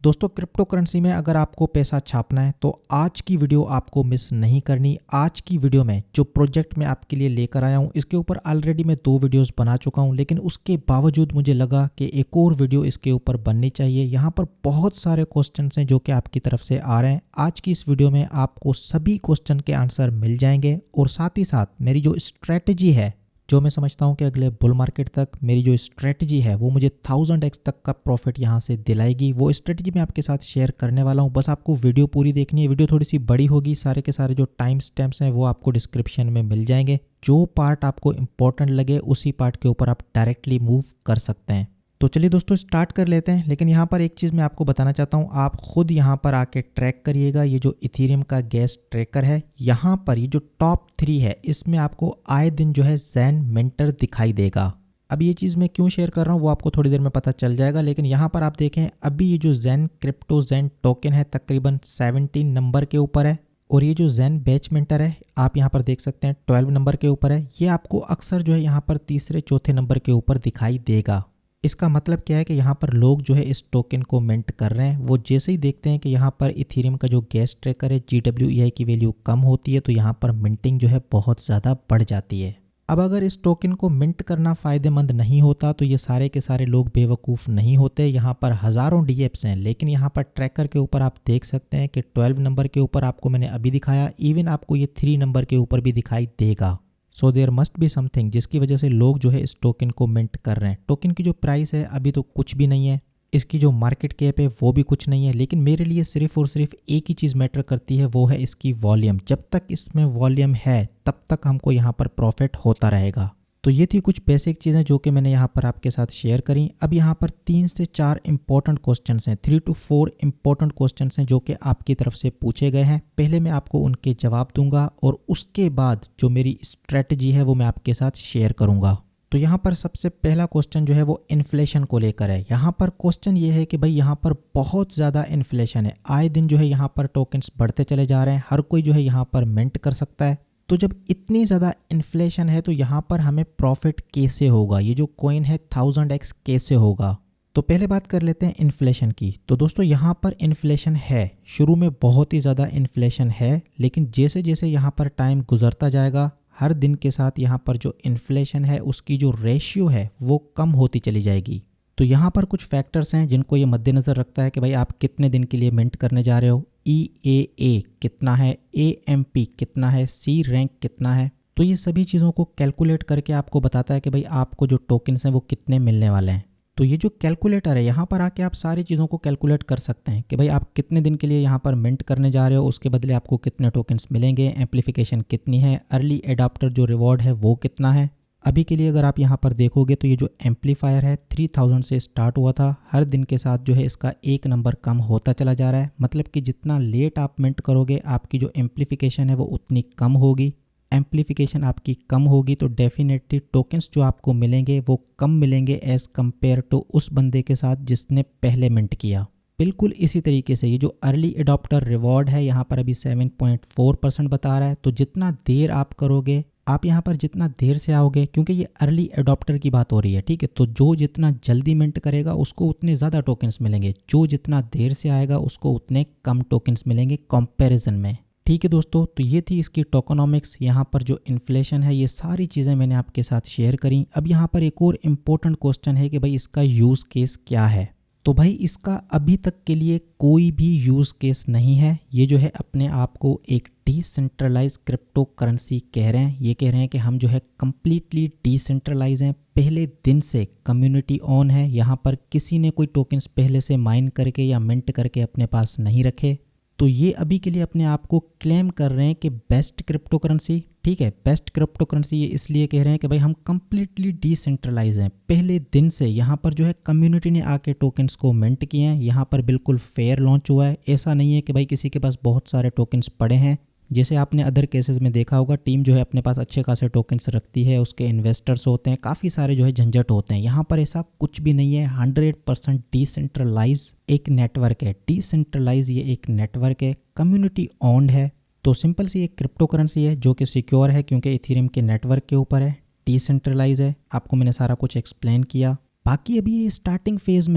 दोस्तों crypto currency में अगर आपको पैसा छापना है तो आज की वीडियो आपको मिस नहीं करनी। आज की वीडियो में जो प्रोजेक्ट मैं आपके लिए लेकर आया हूँ इसके ऊपर ऑलरेडी मैं 2 वीडियोस बना चुका हूँ, लेकिन उसके बावजूद मुझे लगा कि एक और वीडियो इसके ऊपर बननी चाहिए। यहाँ पर बहुत सारे क्वेश्चंस हैं जो कि आपकी तरफ से आ रहे हैं। आज की इस वीडियो में आपको सभी क्वेश्चन के आंसर मिल जाएंगे और साथ ही साथ मेरी जो स्ट्रैटेजी है, जो मैं समझता हूं कि अगले बुल मार्केट तक मेरी जो स्ट्रेटजी है वो मुझे 1000x तक का प्रॉफिट यहां से दिलाएगी, वो स्ट्रेटजी मैं आपके साथ शेयर करने वाला हूं। बस आपको वीडियो पूरी देखनी है। वीडियो थोड़ी सी बड़ी होगी, सारे के सारे जो टाइम स्टैम्प्स हैं वो आपको डिस्क्रिप्शन में मिल जाएंगे। जो पार्ट आपको इंपॉर्टेंट लगे उसी पार्ट के ऊपर आप डायरेक्टली मूव कर सकते हैं। तो चलिए दोस्तों स्टार्ट कर लेते हैं। लेकिन यहाँ पर एक चीज़ मैं आपको बताना चाहता हूँ, आप खुद यहाँ पर आके ट्रैक करिएगा। ये जो इथेरियम का गैस ट्रैकर है, यहाँ पर ये जो टॉप 3 है इसमें आपको आए दिन जो है ज़ेन मिंटर दिखाई देगा। अब ये चीज़ मैं क्यों शेयर कर रहा हूँ वो आपको थोड़ी देर में पता चल जाएगा। लेकिन यहाँ पर आप देखें अभी ये जो ज़ेन क्रिप्टो ज़ेन टोकन है तकरीबन 17 नंबर के ऊपर है, और ये जो ज़ेन बैच मिंटर है आप यहाँ पर देख सकते हैं 12 नंबर के ऊपर है। ये आपको अक्सर जो है यहाँ पर तीसरे चौथे नंबर के ऊपर दिखाई देगा। इसका मतलब क्या है कि यहाँ पर लोग जो है इस टोकन को मिंट कर रहे हैं। वो जैसे ही देखते हैं कि यहाँ पर इथेरियम का जो गैस ट्रैकर है GWEI की वैल्यू कम होती है तो यहाँ पर मिंटिंग जो है बहुत ज़्यादा बढ़ जाती है। अब अगर इस टोकन को मिंट करना फ़ायदेमंद नहीं होता तो ये सारे के सारे लोग बेवकूफ़ नहीं होते। यहाँ पर हज़ारों DApps हैं, लेकिन यहाँ पर ट्रैकर के ऊपर आप देख सकते हैं कि 12 नंबर के ऊपर आपको मैंने अभी दिखाया, इवन आपको ये 3 नंबर के ऊपर भी दिखाई देगा। So there must be something जिसकी वजह से लोग जो है इस टोकन को मिंट कर रहे हैं। टोकन की जो प्राइस है अभी तो कुछ भी नहीं है, इसकी जो मार्केट कैप है वो भी कुछ नहीं है, लेकिन मेरे लिए सिर्फ और सिर्फ एक ही चीज़ मैटर करती है, वो है इसकी वॉल्यूम। जब तक इसमें वॉल्यूम है तब तक हमको यहाँ पर प्रॉफिट होता रहेगा। तो ये थी कुछ बेसिक चीज़ें जो कि मैंने यहाँ पर आपके साथ शेयर करी। अब यहाँ पर 3 से 4 इंपॉर्टेंट क्वेश्चंस हैं, 3 to 4 इंपॉर्टेंट क्वेश्चंस हैं जो कि आपकी तरफ से पूछे गए हैं। पहले मैं आपको उनके जवाब दूंगा और उसके बाद जो मेरी स्ट्रेटजी है वो मैं आपके साथ शेयर करूंगा। तो यहाँ पर सबसे पहला क्वेश्चन जो है वो इन्फ्लेशन को लेकर है। यहाँ पर क्वेश्चन ये है कि भाई यहाँ पर बहुत ज़्यादा इन्फ्लेशन है, आए दिन जो है यहाँ पर टोकन्स बढ़ते चले जा रहे हैं, हर कोई जो है यहाँ पर मिंट कर सकता है। तो जब इतनी ज़्यादा इन्फ्लेशन है तो यहाँ पर हमें प्रॉफिट कैसे होगा, ये जो कॉइन है 1000x कैसे होगा। तो पहले बात कर लेते हैं इन्फ्लेशन की। तो दोस्तों यहाँ पर इन्फ्लेशन है, शुरू में बहुत ही ज़्यादा इन्फ्लेशन है, लेकिन जैसे जैसे यहाँ पर टाइम गुजरता जाएगा हर दिन के साथ यहाँ पर जो इन्फ्लेशन है उसकी जो रेशियो है वो कम होती चली जाएगी। तो यहाँ पर कुछ फैक्टर्स हैं जिनको ये मद्देनज़र रखता है कि भाई आप कितने दिन के लिए मिंट करने जा रहे हो, EAA कितना है, AMP कितना है, C रैंक कितना है। तो ये सभी चीज़ों को कैलकुलेट करके आपको बताता है कि भाई आपको जो टोकन्स हैं वो कितने मिलने वाले हैं। तो ये जो कैलकुलेटर है यहाँ पर आके आप सारी चीज़ों को कैलकुलेट कर सकते हैं कि भाई आप कितने दिन के लिए यहाँ पर मिंट करने जा रहे हो, उसके बदले आपको कितने टोकन्स मिलेंगे, एम्प्लीफिकेशन कितनी है, अर्ली एडाप्टर जो रिवॉर्ड है वो कितना है। अभी के लिए अगर आप यहाँ पर देखोगे तो ये जो एम्पलीफायर है 3000 से स्टार्ट हुआ था, हर दिन के साथ जो है इसका 1 नंबर कम होता चला जा रहा है। मतलब कि जितना लेट आप मिंट करोगे आपकी जो एम्प्लीफिकेशन है वो उतनी कम होगी। एम्प्लीफिकेशन आपकी कम होगी तो डेफिनेटली टोकन्स जो आपको मिलेंगे वो कम मिलेंगे एज़ कम्पेयर टू उस बंदे के साथ जिसने पहले मिंट किया। बिल्कुल इसी तरीके से ये जो अर्ली एडॉप्टर रिवॉर्ड है यहाँ पर अभी 7.4% बता रहा है। तो जितना देर आप करोगे, आप यहाँ पर जितना देर से आओगे, क्योंकि ये अर्ली एडॉप्टर की बात हो रही है, ठीक है, तो जो जितना जल्दी मिंट करेगा उसको उतने ज़्यादा टोकन्स मिलेंगे, जो जितना देर से आएगा उसको उतने कम टोकन्स मिलेंगे कंपैरिजन में। ठीक है दोस्तों, तो ये थी इसकी टोकनोमिक्स। यहाँ पर जो इन्फ्लेशन है ये सारी चीज़ें मैंने आपके साथ शेयर करी। अब यहाँ पर एक और इम्पोर्टेंट क्वेश्चन है कि भाई इसका यूज़ केस क्या है। तो भाई इसका अभी तक के लिए कोई भी यूज़ केस नहीं है। ये जो है अपने आप को एक डिसेंट्रलाइज क्रिप्टो करेंसी कह रहे हैं। ये कह रहे हैं कि हम जो है कम्प्लीटली डिसेंट्रलाइज हैं, पहले दिन से कम्युनिटी ऑन है, यहाँ पर किसी ने कोई टोकन्स पहले से माइन करके या मिंट करके अपने पास नहीं रखे। तो ये अभी के लिए अपने आप को क्लेम कर रहे हैं कि बेस्ट क्रिप्टो करेंसी, ठीक है, बेस्ट क्रिप्टो करेंसी। ये इसलिए कह रहे हैं कि भाई हम कम्प्लीटली डिसेंट्रलाइज हैं, पहले दिन से यहाँ पर जो है कम्युनिटी ने आके टोकन्स को मिंट किए हैं, यहाँ पर बिल्कुल फेयर लॉन्च हुआ है। ऐसा नहीं है कि भाई किसी के पास बहुत सारे टोकन्स पड़े हैं, जैसे आपने अदर केसेस में देखा होगा टीम जो है अपने पास अच्छे खासे टोकन्स रखती है, उसके इन्वेस्टर्स होते हैं, काफ़ी सारे जो है झंझट होते हैं। यहाँ पर ऐसा कुछ भी नहीं है, 100% डिसेंट्रलाइज एक नेटवर्क है। डिसेंट्रलाइज ये एक नेटवर्क है, कम्युनिटी ऑन्ड है। तो सिंपल सी एक क्रिप्टो करेंसी है जो कि सिक्योर है क्योंकि इथेरियम के नेटवर्क के ऊपर है, डिसेंट्रलाइज है। आपको मैंने सारा कुछ एक्सप्लेन किया। बाकी अभी ये स्टार्टिंग फेज़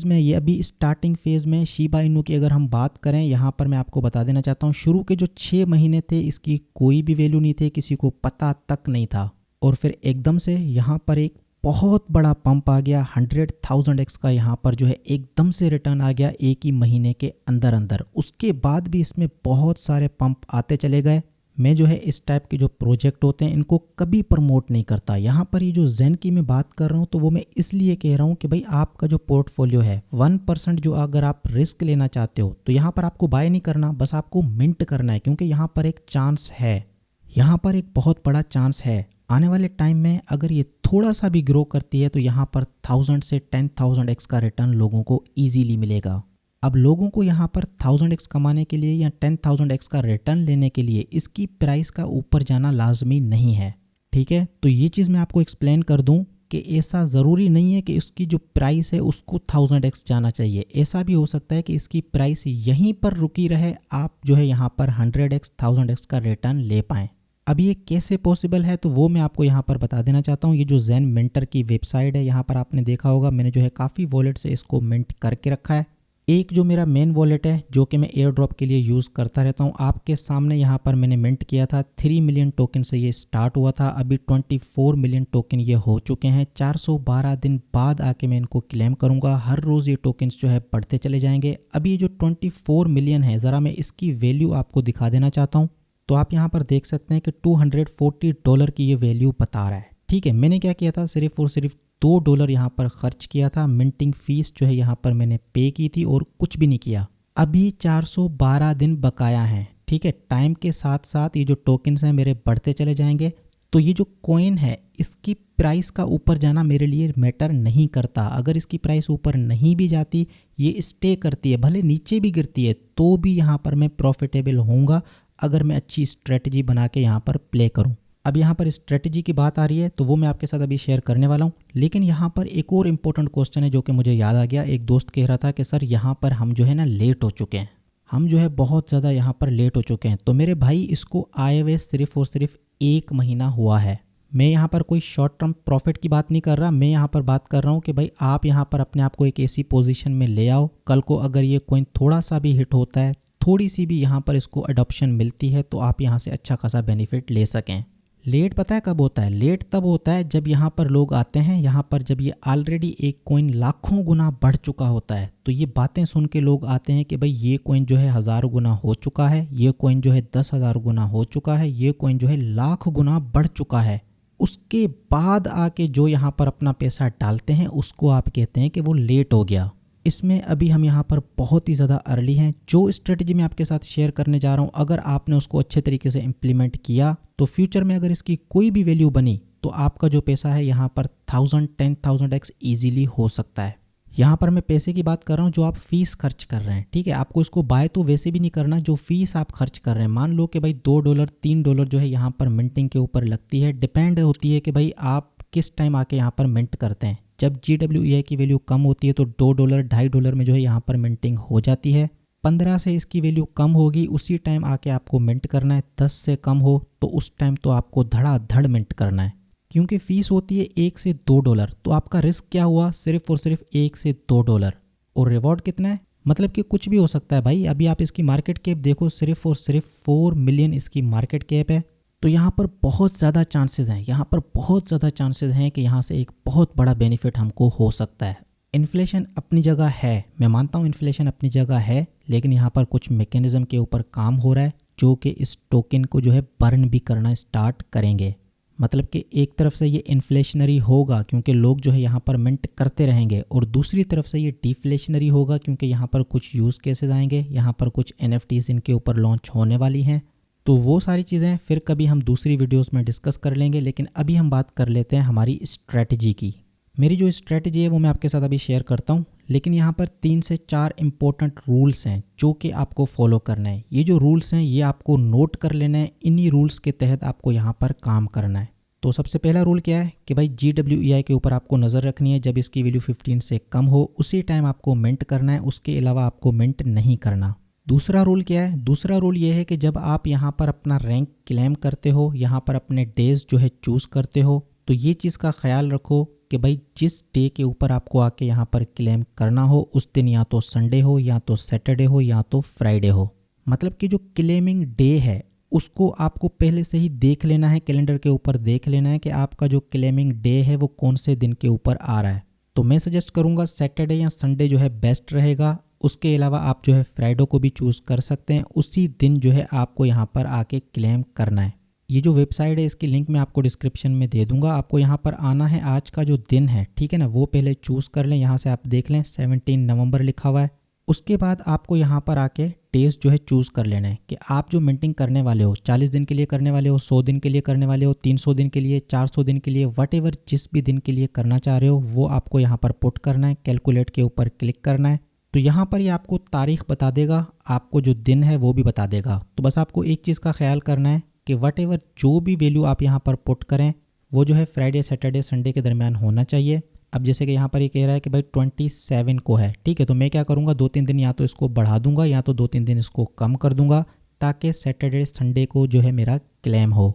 में ये अभी स्टार्टिंग फेज़ में शिबा इनू की अगर हम बात करें, यहाँ पर मैं आपको बता देना चाहता हूँ, शुरू के जो 6 महीने थे इसकी कोई भी वैल्यू नहीं थे, किसी को पता तक नहीं था। और फिर एकदम से यहाँ पर एक बहुत बड़ा पंप आ गया, 100,000x का यहाँ पर जो है एकदम से रिटर्न आ गया एक ही महीने के अंदर अंदर। उसके बाद भी इसमें बहुत सारे पंप आते चले गए। मैं जो है इस टाइप के जो प्रोजेक्ट होते हैं इनको कभी प्रमोट नहीं करता। यहाँ पर ये जो ज़ेन की मैं बात कर रहा हूँ तो वो मैं इसलिए कह रहा हूँ कि भाई आपका जो पोर्टफोलियो है 1% जो अगर आप रिस्क लेना चाहते हो तो यहाँ पर आपको बाय नहीं करना, बस आपको मिंट करना है, क्योंकि यहाँ पर एक चांस है, यहाँ पर एक बहुत बड़ा चांस है। आने वाले टाइम में अगर ये थोड़ा सा भी ग्रो करती है तो यहाँ पर 1000 से 10,000x का रिटर्न लोगों को ईजीली मिलेगा। अब लोगों को यहाँ पर 1000x कमाने के लिए या 10,000x का रिटर्न लेने के लिए इसकी प्राइस का ऊपर जाना लाजमी नहीं है, ठीक है। तो ये चीज़ मैं आपको एक्सप्लेन कर दूं कि ऐसा ज़रूरी नहीं है कि इसकी जो प्राइस है उसको 1000x जाना चाहिए। ऐसा भी हो सकता है कि इसकी प्राइस यहीं पर रुकी रहे, आप जो है यहाँ पर 100x 1000x का रिटर्न ले पाएँ। अब ये कैसे पॉसिबल है तो वो मैं आपको यहाँ पर बता देना चाहता हूँ। ये जो ज़ेन मिंटर की वेबसाइट है, यहाँ पर आपने देखा होगा मैंने जो है काफ़ी वॉलेट से इसको मिंट करके रखा है। एक जो मेरा मेन वॉलेट है जो कि मैं एयर ड्रॉप के लिए यूज़ करता रहता हूँ, आपके सामने यहाँ पर मैंने मिंट किया था। 3 मिलियन टोकन से ये स्टार्ट हुआ था, अभी 24 मिलियन टोकन ये हो चुके हैं। 412 दिन बाद आके मैं इनको क्लेम करूँगा। हर रोज़ ये टोकन्स जो है बढ़ते चले जाएंगे। अभी ये जो 24 मिलियन है, ज़रा मैं इसकी वैल्यू आपको दिखा देना चाहता हूँ। तो आप यहाँ पर देख सकते हैं कि $240 की ये वैल्यू बता रहा है, ठीक है। मैंने क्या किया था, सिर्फ और सिर्फ $2 यहाँ पर खर्च किया था। मिंटिंग फीस जो है यहाँ पर मैंने पे की थी और कुछ भी नहीं किया। अभी 412 दिन बकाया हैं, ठीक है। टाइम के साथ साथ ये जो टोकन्स हैं मेरे बढ़ते चले जाएंगे। तो ये जो कॉइन है इसकी प्राइस का ऊपर जाना मेरे लिए मैटर नहीं करता। अगर इसकी प्राइस ऊपर नहीं भी जाती, ये स्टे करती है, भले नीचे भी गिरती है तो भी यहाँ पर मैं प्रॉफिटेबल होऊंगा अगर मैं अच्छी स्ट्रेटजी बना के यहाँ पर प्ले करूँ। अब यहाँ पर स्ट्रेटजी की बात आ रही है तो वो मैं आपके साथ अभी शेयर करने वाला हूँ। लेकिन यहाँ पर एक और इम्पोर्टेंट क्वेश्चन है जो कि मुझे याद आ गया। एक दोस्त कह रहा था कि सर यहाँ पर हम जो है ना लेट हो चुके हैं, हम जो है बहुत ज़्यादा यहाँ पर लेट हो चुके हैं। तो मेरे भाई इसको आए हुए सिर्फ और सिर्फ 1 महीना हुआ है। मैं यहाँ पर कोई शॉर्ट टर्म प्रॉफिट की बात नहीं कर रहा, मैं यहाँ पर बात कर रहा हूँ कि भाई आप यहाँ पर अपने आप को एक ऐसी पोजीशन में ले आओ, कल को अगर ये कॉइन थोड़ा सा भी हिट होता है, थोड़ी सी भी यहाँ पर इसको अडॉप्शन मिलती है तो आप यहाँ से अच्छा खासा बेनिफिट ले सकें। लेट पता है कब होता है? लेट तब होता है जब यहाँ पर लोग आते हैं, यहाँ पर जब ये ऑलरेडी एक कॉइन लाखों गुना बढ़ चुका होता है। तो ये बातें सुन के लोग आते हैं कि भाई ये कॉइन जो है 1000 गुना हो चुका है, ये कॉइन जो है 10,000 गुना हो चुका है, ये कॉइन जो है लाख गुना बढ़ चुका है। उसके बाद आके जो यहाँ पर अपना पैसा डालते हैं उसको आप कहते हैं कि वो लेट हो गया। इसमें अभी हम यहाँ पर बहुत ही ज़्यादा अर्ली हैं। जो स्ट्रेटजी मैं आपके साथ शेयर करने जा रहा हूँ, अगर आपने उसको अच्छे तरीके से इम्प्लीमेंट किया तो फ्यूचर में अगर इसकी कोई भी वैल्यू बनी तो आपका जो पैसा है यहाँ पर 1000-10,000x ईजीली हो सकता है। यहाँ पर मैं पैसे की बात कर रहा हूँ जो आप फीस खर्च कर रहे हैं, ठीक है। आपको इसको बाय तो वैसे भी नहीं करना, जो फीस आप खर्च कर रहे हैं। मान लो कि भाई $2 $3 जो है यहाँ पर मिंटिंग के ऊपर लगती है। डिपेंड होती है कि भाई आप किस टाइम आके यहाँ पर मिंट करते हैं। जब GWEI की वैल्यू कम होती है तो $2 $2.5 में जो है यहाँ पर मिंटिंग हो जाती है। 15 से इसकी वैल्यू कम होगी, उसी टाइम आके आपको मिंट करना है। 10 से कम हो तो उस टाइम तो आपको धड़ाधड़ मिंट करना है, क्योंकि फ़ीस होती है $1 से $2। तो आपका रिस्क क्या हुआ? सिर्फ और सिर्फ $1 से $2। और रिवॉर्ड कितना है? मतलब कि कुछ भी हो सकता है भाई। अभी आप इसकी मार्केट कैप देखो, सिर्फ और सिर्फ 4 मिलियन इसकी मार्केट कैप है। तो यहाँ पर बहुत ज़्यादा चांसेस हैं, यहाँ पर बहुत ज़्यादा चांसेस हैं कि यहाँ से एक बहुत बड़ा बेनिफिट हमको हो सकता है। इन्फ्लेशन अपनी जगह है, मैं मानता हूँ इन्फ्लेशन अपनी जगह है, लेकिन यहाँ पर कुछ मैकेनिज्म के ऊपर काम हो रहा है जो कि इस टोकन को जो है बर्न भी करना स्टार्ट करेंगे। मतलब कि एक तरफ से ये इन्फ्लेशनरी होगा क्योंकि लोग जो है यहाँ पर मिंट करते रहेंगे, और दूसरी तरफ से ये डिफ्लेशनरी होगा क्योंकि यहाँ पर कुछ यूज़ केसेस आएंगे, यहाँ पर कुछ NFTs इनके ऊपर लॉन्च होने वाली हैं। तो वो सारी चीज़ें फिर कभी हम दूसरी वीडियोस में डिस्कस कर लेंगे। लेकिन अभी हम बात कर लेते हैं हमारी स्ट्रैटेजी की। मेरी जो स्ट्रैटेजी है वो मैं आपके साथ अभी शेयर करता हूँ, लेकिन यहाँ पर 3 से 4 इंपॉर्टेंट रूल्स हैं जो कि आपको फॉलो करना है। ये जो रूल्स हैं ये आपको नोट कर लेना है, इन्हीं रूल्स के तहत आपको यहाँ पर काम करना है। तो सबसे पहला रूल क्या है कि भाई GWEI के ऊपर आपको नज़र रखनी है। जब इसकी वैल्यू 15 से कम हो उसी टाइम आपको मिंट करना है, उसके अलावा आपको मिंट नहीं करना। दूसरा रूल क्या है? दूसरा रूल ये है कि जब आप यहाँ पर अपना रैंक क्लेम करते हो, यहाँ पर अपने डेज जो है चूज़ करते हो, तो ये चीज़ का ख्याल रखो कि भाई जिस डे के ऊपर आपको आके यहाँ पर क्लेम करना हो उस दिन या तो संडे हो या तो सैटरडे हो या तो फ्राइडे हो। मतलब कि जो क्लेमिंग डे है उसको आपको पहले से ही देख लेना है, कैलेंडर के ऊपर देख लेना है कि आपका जो क्लेमिंग डे है वो कौन से दिन के ऊपर आ रहा है। तो मैं सजेस्ट करूँगा सैटरडे या संडे जो है बेस्ट रहेगा। उसके अलावा आप जो है फ्राइडे को भी चूज़ कर सकते हैं, उसी दिन जो है आपको यहाँ पर आके क्लेम करना है। ये जो वेबसाइट है इसकी लिंक मैं आपको डिस्क्रिप्शन में दे दूंगा। आपको यहाँ पर आना है, आज का जो दिन है ठीक है ना वो पहले चूज़ कर लें। यहाँ से आप देख लें 17 नवंबर लिखा हुआ है। उसके बाद आपको यहाँ पर आके डेज जो है चूज़ कर लेना है कि आप जो मिंटिंग करने वाले हो 40 दिन के लिए करने वाले हो, 100 दिन के लिए करने वाले हो, 300 दिन के लिए, 400 दिन के लिए, वट जिस भी दिन के लिए करना चाह रहे हो वो आपको यहाँ पर पुट करना है। कैलकुलेट के ऊपर क्लिक करना है तो यहाँ पर ये आपको तारीख बता देगा, आपको जो दिन है वो भी बता देगा। तो बस आपको एक चीज़ का ख्याल करना है कि वट जो भी वैल्यू आप यहाँ पर पुट करें वो जो है फ्राइडे सैटरडे संडे के दरमियान होना चाहिए। अब जैसे कि यहाँ पर ये कह रहा है कि भाई 27 को है, ठीक है, तो मैं क्या करूँगा 2-3 दिन या तो इसको बढ़ा दूंगा या तो 2-3 दिन इसको कम कर दूंगा ताकि सैटरडे संडे को जो है मेरा क्लेम हो।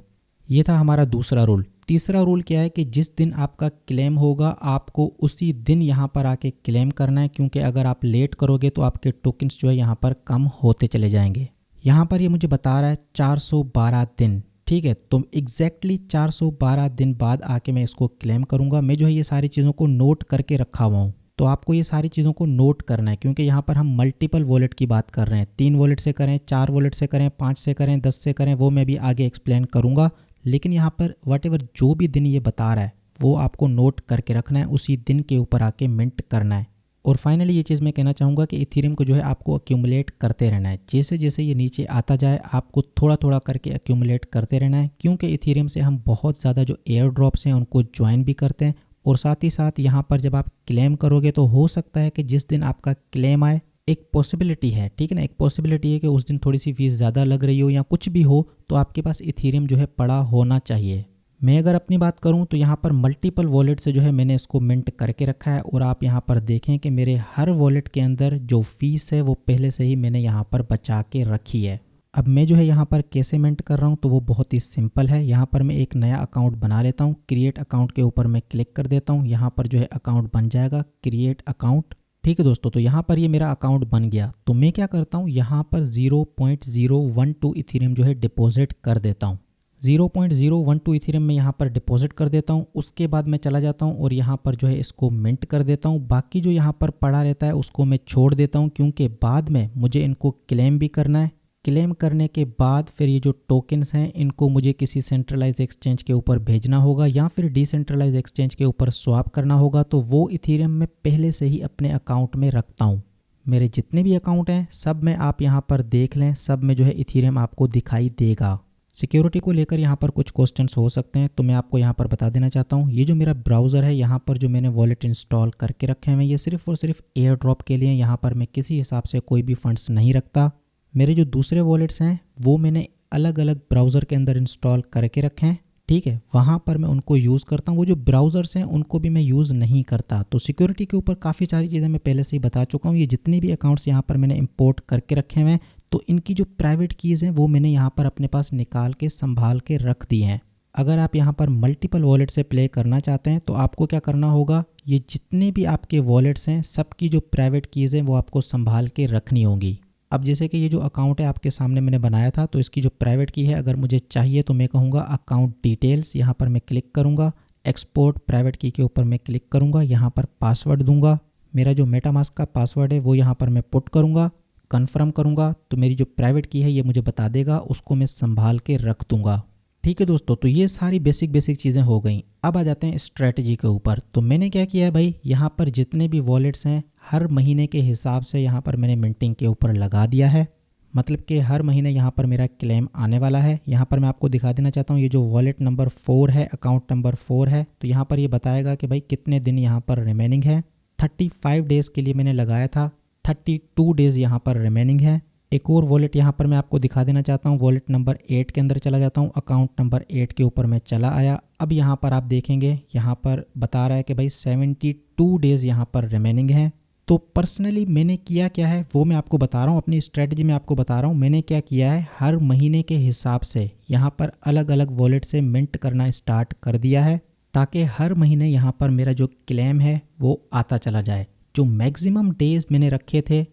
ये था हमारा दूसरा रूल। तीसरा रूल क्या है कि जिस दिन आपका क्लेम होगा आपको उसी दिन यहाँ पर आके क्लेम करना है, क्योंकि अगर आप लेट करोगे तो आपके टोकन्स जो है यहाँ पर कम होते चले जाएंगे। यहाँ पर ये मुझे बता रहा है 412 दिन, ठीक है, तो एग्जैक्टली 412 दिन बाद आके मैं इसको क्लेम करूँगा। मैं जो है ये सारी चीज़ों को नोट करके रखा हुआ हूँ, तो आपको ये सारी चीज़ों को नोट करना है क्योंकि यहाँ पर हम मल्टीपल वॉलेट की बात कर रहे हैं। 3 वॉलेट से करें, 4 वॉलेट से करें, 5 से करें, 10 से करें, वो मैं भी आगे एक्सप्लेन करूँगा। लेकिन यहाँ पर वट जो भी दिन ये बता रहा है वो आपको नोट करके रखना है, उसी दिन के ऊपर आके मिंट करना है। और फाइनली ये चीज़ मैं कहना चाहूँगा कि इथेरियम को जो है आपको एक्यूमुलेट करते रहना है। जैसे जैसे ये नीचे आता जाए आपको थोड़ा थोड़ा करके एक्यूमुलेट करते रहना है, क्योंकि इथेरियम से हम बहुत ज़्यादा जो एयर ड्रॉप्स हैं उनको ज्वाइन भी करते हैं। और साथ ही साथ यहाँ पर जब आप क्लेम करोगे तो हो सकता है कि जिस दिन आपका क्लेम आए, एक पॉसिबिलिटी है, ठीक है ना, एक पॉसिबिलिटी है कि उस दिन थोड़ी सी फीस ज़्यादा लग रही हो या कुछ भी हो, तो आपके पास इथेरियम जो है पड़ा होना चाहिए। मैं अगर अपनी बात करूं तो यहाँ पर मल्टीपल वॉलेट से जो है मैंने इसको मिंट करके रखा है। और आप यहाँ पर देखें कि मेरे हर वॉलेट के अंदर जो फीस है वो पहले से ही मैंने यहाँ पर बचा के रखी है। अब मैं जो है यहाँ पर कैसे मिंट कर रहा हूँ तो वो बहुत ही सिंपल है। यहाँ पर मैं एक नया अकाउंट बना लेता हूँ, क्रिएट अकाउंट के ऊपर मैं क्लिक कर देता हूँ। यहाँ पर जो है अकाउंट बन जाएगा, क्रिएट अकाउंट, ठीक है दोस्तों। तो यहाँ पर ये मेरा अकाउंट बन गया। तो मैं क्या करता हूँ यहाँ पर 0.012 इथेरियम जो है डिपॉजिट कर देता हूँ। 0.012 इथेरियम में यहाँ पर डिपॉजिट कर देता हूँ। उसके बाद मैं चला जाता हूँ और यहाँ पर जो है इसको मिंट कर देता हूँ। बाकी जो यहाँ पर पड़ा रहता है उसको मैं छोड़ देता हूँ, क्योंकि बाद में मुझे इनको क्लेम भी करना है। क्लेम करने के बाद फिर ये जो टोकन्स हैं इनको मुझे किसी सेंट्रलाइज एक्सचेंज के ऊपर भेजना होगा या फिर डिसेंट्रलाइज एक्सचेंज के ऊपर स्वैप करना होगा। तो वो इथेरियम मैं पहले से ही अपने अकाउंट में रखता हूँ। मेरे जितने भी अकाउंट हैं सब में आप यहाँ पर देख लें, सब में जो है इथेरियम आपको दिखाई देगा। सिक्योरिटी को लेकर यहाँ पर कुछ क्वेश्चंस हो सकते हैं, तो मैं आपको यहाँ पर बता देना चाहता हूँ। ये जो मेरा ब्राउज़र है यहाँ पर जो मैंने वॉलेट इंस्टॉल करके रखे हैं ये सिर्फ और सिर्फ एयर ड्रॉप के लिए। यहाँ पर मैं किसी हिसाब से कोई भी फंड्स नहीं रखता। मेरे जो दूसरे वॉलेट्स हैं वो मैंने अलग अलग ब्राउज़र के अंदर इंस्टॉल करके रखे हैं, ठीक है, वहाँ पर मैं उनको यूज़ करता हूँ। वो जो ब्राउज़र्स हैं उनको भी मैं यूज़ नहीं करता। तो सिक्योरिटी के ऊपर काफ़ी सारी चीज़ें मैं पहले से ही बता चुका हूँ। ये जितने भी अकाउंट्स यहाँ पर मैंने इंपोर्ट करके रखे हुए हैं तो इनकी जो प्राइवेट कीज़ हैं वो मैंने यहाँ पर अपने पास निकाल के संभाल के रख दी हैं। अगर आप यहाँ पर मल्टीपल वॉलेट से प्ले करना चाहते हैं तो आपको क्या करना होगा, ये जितने भी आपके वॉलेट्स हैं सबकी जो प्राइवेट कीज़ हैं वो आपको संभाल के रखनी होंगी। अब जैसे कि ये जो अकाउंट है आपके सामने मैंने बनाया था, तो इसकी जो प्राइवेट की है अगर मुझे चाहिए तो मैं कहूँगा अकाउंट डिटेल्स, यहाँ पर मैं क्लिक करूँगा, एक्सपोर्ट प्राइवेट की के ऊपर मैं क्लिक करूँगा, यहाँ पर पासवर्ड दूंगा। मेरा जो मेटामास्क का पासवर्ड है वो यहाँ पर मैं पुट करूँगा, कन्फर्म करूँगा, तो मेरी जो प्राइवेट की है ये मुझे बता देगा, उसको मैं संभाल के रख दूँगा। ठीक है दोस्तों, तो ये सारी बेसिक चीज़ें हो गई। अब आ जाते हैं स्ट्रेटजी के ऊपर। तो मैंने क्या किया है भाई, यहाँ पर जितने भी वॉलेट्स हैं हर महीने के हिसाब से यहाँ पर मैंने मिंटिंग के ऊपर लगा दिया है। मतलब कि हर महीने यहाँ पर मेरा क्लेम आने वाला है। यहाँ पर मैं आपको दिखा देना चाहता हूँ, ये जो वॉलेट नंबर 4 है, अकाउंट नंबर 4 है, तो यहाँ पर ये बताएगा कि भाई कितने दिन यहाँ पर रिमेनिंग है। 35 डेज़ के लिए मैंने लगाया था, 32 डेज़ यहाँ पर रिमेनिंग है। एक और वॉलेट यहाँ पर मैं आपको दिखा देना चाहता हूँ, वॉलेट नंबर 8 के अंदर चला जाता हूँ, अकाउंट नंबर 8 के ऊपर मैं चला आया। अब यहाँ पर आप देखेंगे यहाँ पर बता रहा है कि भाई 72 डेज़ यहाँ पर रिमेनिंग है। तो पर्सनली मैंने किया क्या है वो मैं आपको बता रहा हूँ, अपनी स्ट्रेटजी में आपको बता रहा हूँ। मैंने क्या किया है, हर महीने के हिसाब से यहाँ पर अलग अलग वॉलेट से मिंट करना स्टार्ट कर दिया है। ताकि हर महीने यहाँ पर मेरा जो क्लेम है वो आता चला जाए। जो मैक्सिमम डेज़ मैंने रखे थे,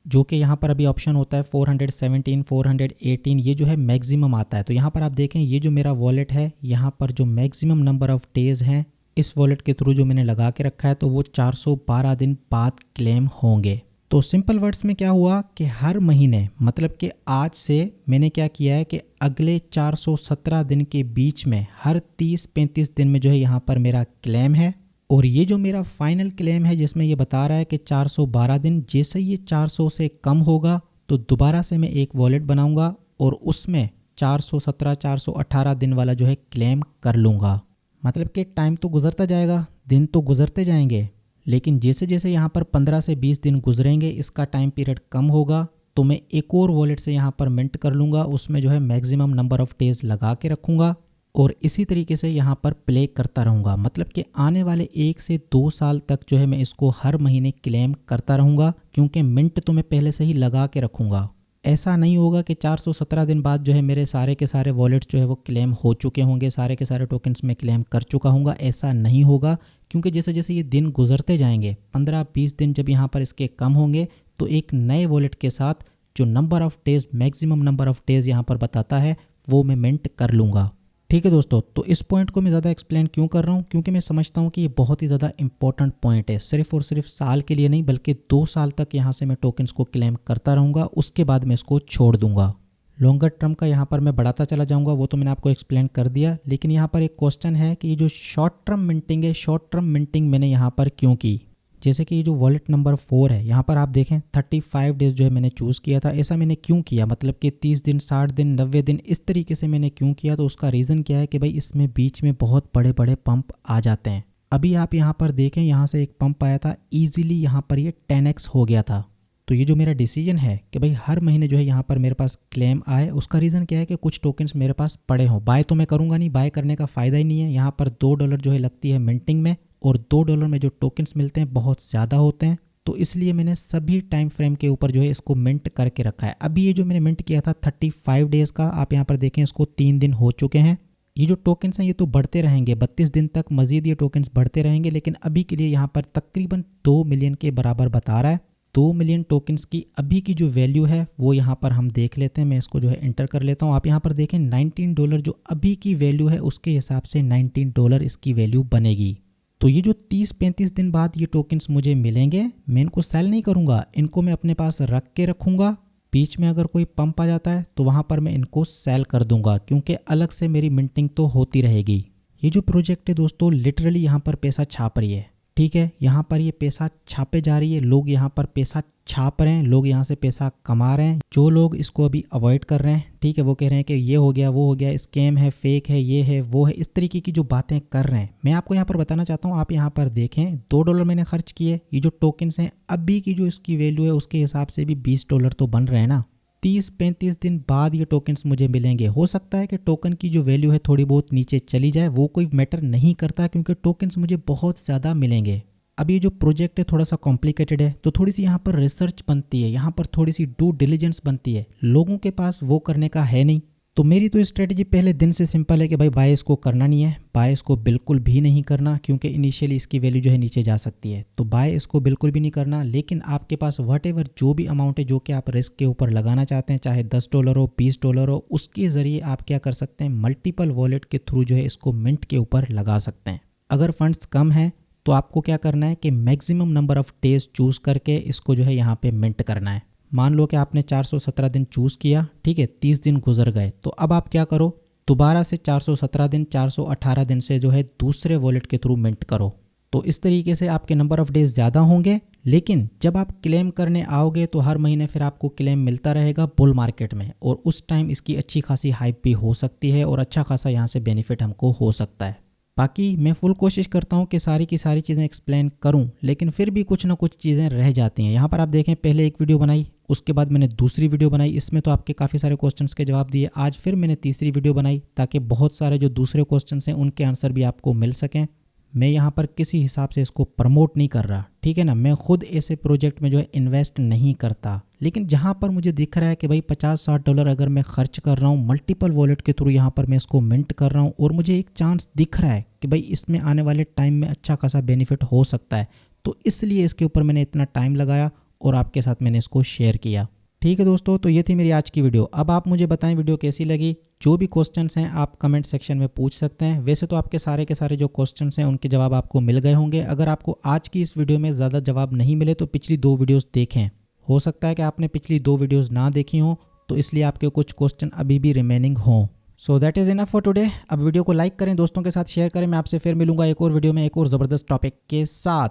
जो कि यहाँ पर अभी ऑप्शन होता है 417, 418, ये जो है मैक्सिमम आता है। तो यहाँ पर आप देखें, ये जो मेरा वॉलेट है, यहाँ पर जो मैक्सिमम नंबर ऑफ़ डेज़ हैं इस वॉलेट के थ्रू जो मैंने लगा के रखा है, तो वो 412 दिन बाद क्लेम होंगे। तो सिंपल वर्ड्स में क्या हुआ कि हर महीने, मतलब कि आज से मैंने क्या किया है कि अगले 417 दिन के बीच में हर 30-35 दिन में जो है यहाँ पर मेरा क्लेम है। और ये जो मेरा फाइनल क्लेम है जिसमें ये बता रहा है कि 412 दिन, जैसे ये 400 से कम होगा तो दोबारा से मैं एक वॉलेट बनाऊंगा और उसमें 417, 418 दिन वाला जो है क्लेम कर लूँगा। मतलब कि टाइम तो गुजरता जाएगा, दिन तो गुजरते जाएंगे, लेकिन जैसे जैसे यहाँ पर 15 से 20 दिन गुजरेंगे, इसका टाइम पीरियड कम होगा, तो मैं एक और वॉलेट से यहाँ पर मिंट कर लूँगा, उसमें जो है मैक्सिमम नंबर ऑफ़ डेज़ लगा के रखूँगा और इसी तरीके से यहाँ पर प्ले करता रहूँगा। मतलब कि आने वाले 1 से 2 साल तक जो है मैं इसको हर महीने क्लेम करता रहूँगा, क्योंकि मिंट तो मैं पहले से ही लगा के रखूँगा। ऐसा नहीं होगा कि 417 दिन बाद जो है मेरे सारे के सारे वॉलेट्स जो है वो क्लेम हो चुके होंगे, सारे के सारे टोकन्स में क्लेम कर चुका हूँगा। ऐसा नहीं होगा, क्योंकि जैसे जैसे ये दिन गुजरते जाएंगे, 15-20 दिन जब यहाँ पर इसके कम होंगे, तो एक नए वॉलेट के साथ जो number of days, maximum number of days यहाँ पर बताता है, वो मैं मिंट कर लूँगा। ठीक है दोस्तों, तो इस पॉइंट को मैं ज़्यादा एक्सप्लेन क्यों कर रहा हूँ, क्योंकि मैं समझता हूँ कि ये बहुत ही ज़्यादा इंपॉर्टेंट पॉइंट है। सिर्फ और सिर्फ साल के लिए नहीं, बल्कि 2 साल तक यहाँ से मैं टोकन्स को क्लेम करता रहूँगा, उसके बाद मैं इसको छोड़ दूँगा। लॉन्गर टर्म का यहाँ पर मैं बढ़ाता चला जाऊँगा, वो तो मैंने आपको एक्सप्लेन कर दिया। लेकिन यहाँ पर एक क्वेश्चन है कि ये जो शॉर्ट टर्म मिंटिंग है, शॉर्ट टर्म मिंटिंग मैंने यहाँ पर क्यों की। जैसे कि ये जो वॉलेट नंबर 4 है, यहाँ पर आप देखें 35 डेज़ जो है मैंने चूज़ किया था। ऐसा मैंने क्यों किया, मतलब कि 30 दिन, 60 दिन, 90 दिन, इस तरीके से मैंने क्यों किया। तो उसका रीज़न क्या है कि भाई इसमें बीच में बहुत बड़े बड़े पंप आ जाते हैं। अभी आप यहाँ पर देखें, यहाँ से एक पंप आया था, ईजिली यहाँ पर ये 10x हो गया था। तो ये जो मेरा डिसीजन है कि भाई हर महीने जो है यहाँ पर मेरे पास क्लेम आए, उसका रीज़न क्या है कि कुछ टोकन्स मेरे पास पड़े हों। बाय तो मैं करूँगा नहीं, बाय करने का फ़ायदा ही नहीं है। यहाँ पर $2 जो है लगती है मिंटिंग में, और $2 में जो टोकन्स मिलते हैं बहुत ज़्यादा होते हैं। तो इसलिए मैंने सभी टाइम फ्रेम के ऊपर जो है इसको मिंट करके रखा है। अभी ये जो मैंने मिंट किया था 35 डेज़ का, आप यहाँ पर देखें इसको 3 दिन हो चुके हैं। ये जो टोकन्स हैं ये तो बढ़ते रहेंगे, 32 दिन तक मज़ीद ये टोकन्स बढ़ते रहेंगे, लेकिन अभी के लिए यहाँ पर तकरीबन 2 मिलियन के बराबर बता रहा है। 2 मिलियन टोकन्स की अभी की जो वैल्यू है वो यहाँ पर हम देख लेते हैं। मैं इसको जो है एंटर कर लेता हूँ। आप यहाँ पर देखें $19 जो अभी की वैल्यू है, उसके हिसाब से $19 इसकी वैल्यू बनेगी। तो ये जो 30-35 दिन बाद ये टोकन्स मुझे मिलेंगे, मैं इनको सेल नहीं करूँगा, इनको मैं अपने पास रख के रखूँगा। बीच में अगर कोई पंप आ जाता है तो वहाँ पर मैं इनको सेल कर दूँगा, क्योंकि अलग से मेरी मिंटिंग तो होती रहेगी। ये जो प्रोजेक्ट है दोस्तों, लिटरली यहाँ पर पैसा छाप रही है। ठीक है, यहाँ पर ये पैसा छापे जा रही है, लोग यहाँ पर पैसा छाप रहे हैं, लोग यहाँ से पैसा कमा रहे हैं। जो लोग इसको अभी अवॉइड कर रहे हैं, ठीक है, वो कह रहे हैं कि ये हो गया, वो हो गया, स्कैम है, फेक है, ये है, वो है, इस तरीके की जो बातें कर रहे हैं, मैं आपको यहाँ पर बताना चाहता हूँ। आप यहाँ पर देखें, $2 मैंने खर्च किए। ये जो टोकन्स हैं अभी की जो इसकी वैल्यू है उसके हिसाब से भी $20 तो बन रहे हैं ना। 30-35 दिन बाद ये टोकन्स मुझे मिलेंगे। हो सकता है कि टोकन की जो वैल्यू है थोड़ी बहुत नीचे चली जाए, वो कोई मैटर नहीं करता, क्योंकि टोकन्स मुझे बहुत ज़्यादा मिलेंगे। अब ये जो प्रोजेक्ट है थोड़ा सा कॉम्प्लिकेटेड है, तो थोड़ी सी यहाँ पर रिसर्च बनती है, यहाँ पर थोड़ी सी ड्यू डिलिजेंस बनती है। लोगों के पास वो करने का है नहीं। तो मेरी तो स्ट्रेटजी पहले दिन से सिंपल है कि भाई बाय इसको करना नहीं है, बाय इसको बिल्कुल भी नहीं करना, क्योंकि इनिशियली इसकी वैल्यू जो है नीचे जा सकती है। तो बाय इसको बिल्कुल भी नहीं करना। लेकिन आपके पास व्हाटएवर जो भी अमाउंट है जो कि आप रिस्क के ऊपर लगाना चाहते हैं, चाहे $10 हो, $20 हो, उसके ज़रिए आप क्या कर सकते हैं, मल्टीपल वॉलेट के थ्रू जो है इसको मिंट के ऊपर लगा सकते हैं। अगर फंड्स कम हैं तो आपको क्या करना है कि maximum number of days choose करके इसको जो है यहाँ पे मिंट करना है। मान लो कि आपने 417 दिन चूज़ किया, ठीक है, 30 दिन गुजर गए, तो अब आप क्या करो, दोबारा से 417 दिन, 418 दिन से जो है दूसरे वॉलेट के थ्रू मिंट करो। तो इस तरीके से आपके नंबर ऑफ़ डेज ज़्यादा होंगे, लेकिन जब आप क्लेम करने आओगे तो हर महीने फिर आपको क्लेम मिलता रहेगा बुल मार्केट में, और उस टाइम इसकी अच्छी खासी हाइप भी हो सकती है और अच्छा खासा यहाँ से बेनिफिट हमको हो सकता है। बाकी मैं फुल कोशिश करता हूँ कि सारी की सारी चीज़ें एक्सप्लेन करूँ, लेकिन फिर भी कुछ ना कुछ चीज़ें रह जाती हैं। यहाँ पर आप देखें, पहले एक वीडियो बनाई, उसके बाद मैंने दूसरी वीडियो बनाई, इसमें तो आपके काफ़ी सारे क्वेश्चंस के जवाब दिए। आज फिर मैंने तीसरी वीडियो बनाई ताकि बहुत सारे जो दूसरे क्वेश्चंस हैं उनके आंसर भी आपको मिल सकें। मैं यहाँ पर किसी हिसाब से इसको प्रमोट नहीं कर रहा, ठीक है ना। मैं खुद ऐसे प्रोजेक्ट में जो है इन्वेस्ट नहीं करता, लेकिन जहाँ पर मुझे दिख रहा है कि भाई $50-60 अगर मैं खर्च कर रहा हूँ मल्टीपल वॉलेट के थ्रू, यहाँ पर मैं इसको मिंट कर रहा हूँ और मुझे एक चांस दिख रहा है कि भाई इसमें आने वाले टाइम में अच्छा खासा बेनिफिट हो सकता है, तो इसलिए इसके ऊपर मैंने इतना टाइम लगाया और आपके साथ मैंने इसको शेयर किया। ठीक है दोस्तों, तो ये थी मेरी आज की वीडियो। अब आप मुझे बताएं वीडियो कैसी लगी। जो भी क्वेश्चंस हैं आप कमेंट सेक्शन में पूछ सकते हैं। वैसे तो आपके सारे के सारे जो क्वेश्चंस हैं उनके जवाब आपको मिल गए होंगे। अगर आपको आज की इस वीडियो में ज़्यादा जवाब नहीं मिले तो पिछली 2 वीडियोस देखें। हो सकता है कि आपने पिछली 2 वीडियोस ना देखी हों, तो इसलिए आपके कुछ क्वेश्चन अभी भी रिमेनिंग हों। So that is enough for today. अब वीडियो को लाइक करें, दोस्तों के साथ शेयर करें। मैं आपसे फिर मिलूंगा एक और वीडियो में एक और ज़बरदस्त टॉपिक के साथ।